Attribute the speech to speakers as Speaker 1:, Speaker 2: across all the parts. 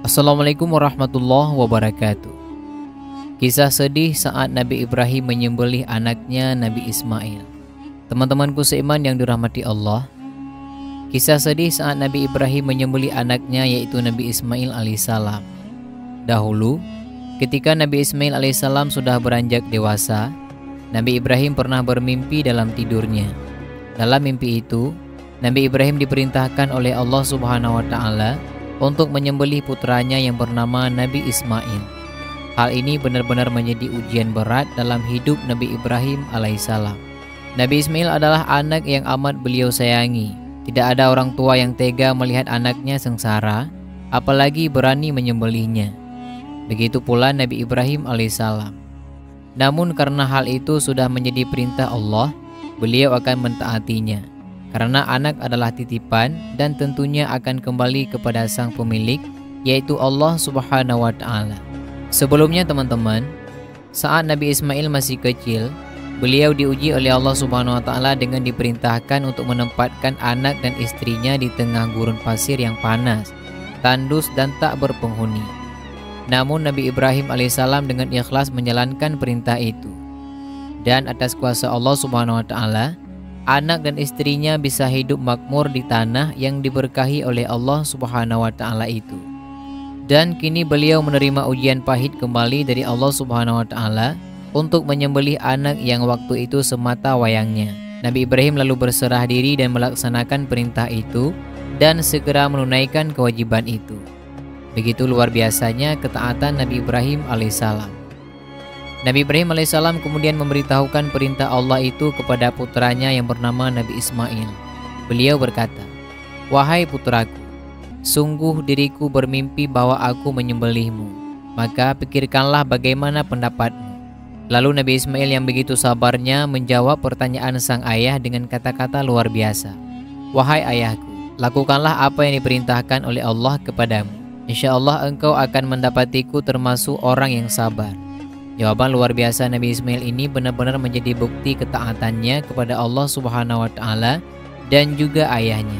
Speaker 1: Assalamualaikum warahmatullahi wabarakatuh. Kisah sedih saat Nabi Ibrahim menyembelih anaknya Nabi Ismail. Teman-temanku seiman yang dirahmati Allah, kisah sedih saat Nabi Ibrahim menyembelih anaknya yaitu Nabi Ismail alaihissalam. Dahulu, ketika Nabi Ismail alaihissalam sudah beranjak dewasa, Nabi Ibrahim pernah bermimpi dalam tidurnya. Dalam mimpi itu, Nabi Ibrahim diperintahkan oleh Allah Subhanahu wa Ta'ala untuk menyembelih putranya yang bernama Nabi Ismail. Hal ini benar-benar menjadi ujian berat dalam hidup Nabi Ibrahim alaihissalam. Nabi Ismail adalah anak yang amat beliau sayangi. Tidak ada orang tua yang tega melihat anaknya sengsara, apalagi berani menyembelihnya. Begitu pula Nabi Ibrahim alaihissalam. Namun karena hal itu sudah menjadi perintah Allah, beliau akan mentaatinya. Karena anak adalah titipan dan tentunya akan kembali kepada sang pemilik, yaitu Allah Subhanahu wa Ta'ala. Sebelumnya teman-teman, saat Nabi Ismail masih kecil, beliau diuji oleh Allah Subhanahu wa Ta'ala dengan diperintahkan untuk menempatkan anak dan istrinya di tengah gurun pasir yang panas, tandus dan tak berpenghuni. Namun Nabi Ibrahim alaihissalam dengan ikhlas menjalankan perintah itu. Dan atas kuasa Allah Subhanahu wa Ta'ala, anak dan istrinya bisa hidup makmur di tanah yang diberkahi oleh Allah Subhanahu wa Ta'ala itu. Dan kini beliau menerima ujian pahit kembali dari Allah Subhanahu wa Ta'ala untuk menyembelih anak yang waktu itu semata wayangnya. Nabi Ibrahim lalu berserah diri dan melaksanakan perintah itu dan segera menunaikan kewajiban itu. Begitu luar biasanya ketaatan Nabi Ibrahim alaihissalam. Nabi Ibrahim alaihissalam kemudian memberitahukan perintah Allah itu kepada putranya yang bernama Nabi Ismail. Beliau berkata, "Wahai putraku, sungguh diriku bermimpi bahwa aku menyembelihmu. Maka pikirkanlah bagaimana pendapatmu." Lalu Nabi Ismail yang begitu sabarnya menjawab pertanyaan sang ayah dengan kata-kata luar biasa. "Wahai ayahku, lakukanlah apa yang diperintahkan oleh Allah kepadamu. Insya Allah engkau akan mendapatiku termasuk orang yang sabar." Jawaban luar biasa Nabi Ismail ini benar-benar menjadi bukti ketaatannya kepada Allah Subhanahu wa Ta'ala dan juga ayahnya.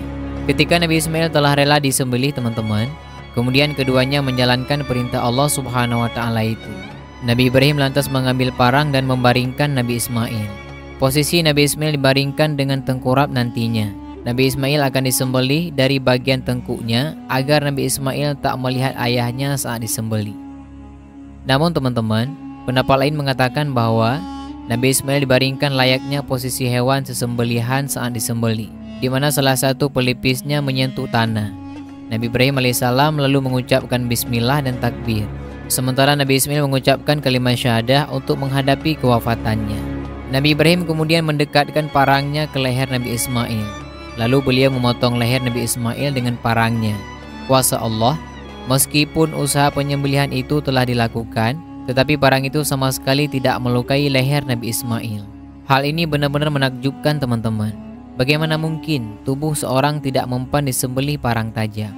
Speaker 1: Ketika Nabi Ismail telah rela disembelih teman-teman, kemudian keduanya menjalankan perintah Allah Subhanahu wa Ta'ala itu. Nabi Ibrahim lantas mengambil parang dan membaringkan Nabi Ismail. Posisi Nabi Ismail dibaringkan dengan tengkurap nantinya. Nabi Ismail akan disembelih dari bagian tengkuknya agar Nabi Ismail tak melihat ayahnya saat disembelih. Namun teman-teman, pendapat lain mengatakan bahwa Nabi Ismail dibaringkan layaknya posisi hewan sesembelihan saat disembelih, di mana salah satu pelipisnya menyentuh tanah. Nabi Ibrahim alaihissalam lalu mengucapkan bismillah dan takbir, sementara Nabi Ismail mengucapkan kalimat syahadah untuk menghadapi kewafatannya. Nabi Ibrahim kemudian mendekatkan parangnya ke leher Nabi Ismail, lalu beliau memotong leher Nabi Ismail dengan parangnya. Kuasa Allah, meskipun usaha penyembelihan itu telah dilakukan, tetapi parang itu sama sekali tidak melukai leher Nabi Ismail. Hal ini benar-benar menakjubkan teman-teman. Bagaimana mungkin tubuh seorang tidak mempan disembelih parang tajam?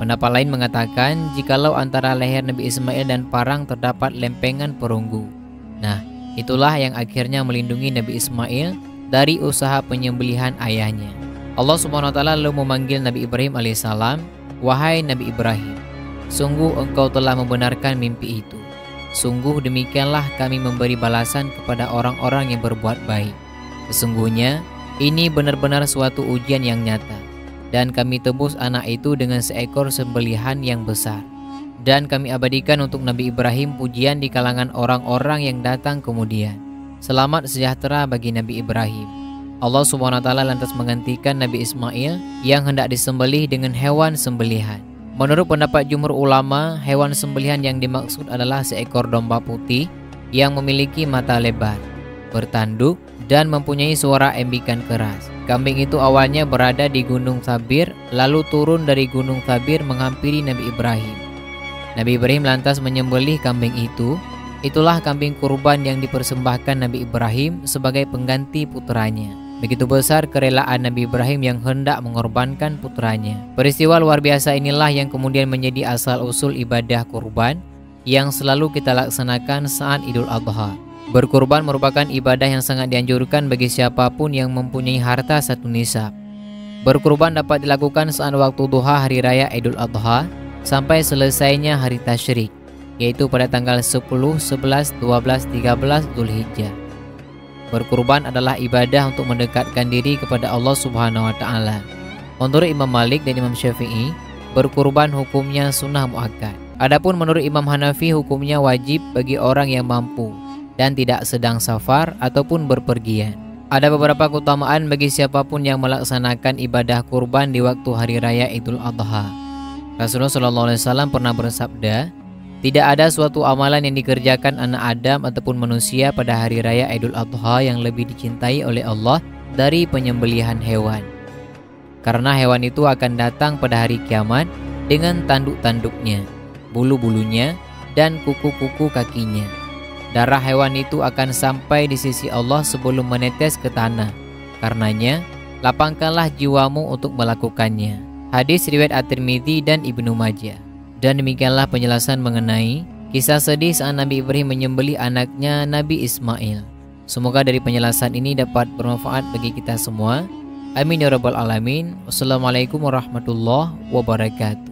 Speaker 1: Pendapat lain mengatakan jikalau antara leher Nabi Ismail dan parang terdapat lempengan perunggu. Nah, itulah yang akhirnya melindungi Nabi Ismail dari usaha penyembelihan ayahnya. Allah Subhanahu wa Ta'ala lalu memanggil Nabi Ibrahim alaihissalam, "Wahai Nabi Ibrahim, sungguh engkau telah membenarkan mimpi itu. Sungguh demikianlah kami memberi balasan kepada orang-orang yang berbuat baik. Sesungguhnya ini benar-benar suatu ujian yang nyata. Dan kami tebus anak itu dengan seekor sembelihan yang besar. Dan kami abadikan untuk Nabi Ibrahim pujian di kalangan orang-orang yang datang kemudian. Selamat sejahtera bagi Nabi Ibrahim." Allah Subhanahu wa Ta'ala lantas menggantikan Nabi Ismail yang hendak disembelih dengan hewan sembelihan. Menurut pendapat jumhur ulama, hewan sembelihan yang dimaksud adalah seekor domba putih yang memiliki mata lebar, bertanduk, dan mempunyai suara embikan keras. Kambing itu awalnya berada di Gunung Thabir, lalu turun dari Gunung Thabir menghampiri Nabi Ibrahim. Nabi Ibrahim lantas menyembelih kambing itu. Itulah kambing kurban yang dipersembahkan Nabi Ibrahim sebagai pengganti putranya. Begitu besar kerelaan Nabi Ibrahim yang hendak mengorbankan putranya. Peristiwa luar biasa inilah yang kemudian menjadi asal-usul ibadah kurban yang selalu kita laksanakan saat Idul Adha. Berkurban merupakan ibadah yang sangat dianjurkan bagi siapapun yang mempunyai harta satu nisab. Berkurban dapat dilakukan saat waktu duha hari raya Idul Adha sampai selesainya hari tasyrik, yaitu pada tanggal 10, 11, 12, 13 Zulhijjah. Berkurban adalah ibadah untuk mendekatkan diri kepada Allah Subhanahu wa taala. Menurut Imam Malik dan Imam Syafi'i, berkurban hukumnya sunnah muakkad. Adapun menurut Imam Hanafi hukumnya wajib bagi orang yang mampu dan tidak sedang safar ataupun berpergian. Ada beberapa keutamaan bagi siapapun yang melaksanakan ibadah kurban di waktu hari raya Idul Adha. Rasulullah SAW pernah bersabda, tidak ada suatu amalan yang dikerjakan anak Adam ataupun manusia pada hari raya Idul Adha yang lebih dicintai oleh Allah dari penyembelihan hewan. Karena hewan itu akan datang pada hari kiamat dengan tanduk-tanduknya, bulu-bulunya, dan kuku-kuku kakinya. Darah hewan itu akan sampai di sisi Allah sebelum menetes ke tanah. Karenanya, lapangkanlah jiwamu untuk melakukannya. Hadis riwayat At-Tirmidzi dan Ibnu Majah. Dan demikianlah penjelasan mengenai kisah sedih saat Nabi Ibrahim menyembelih anaknya Nabi Ismail. Semoga dari penjelasan ini dapat bermanfaat bagi kita semua. Amin ya rabbal alamin. Wassalamualaikum warahmatullahi wabarakatuh.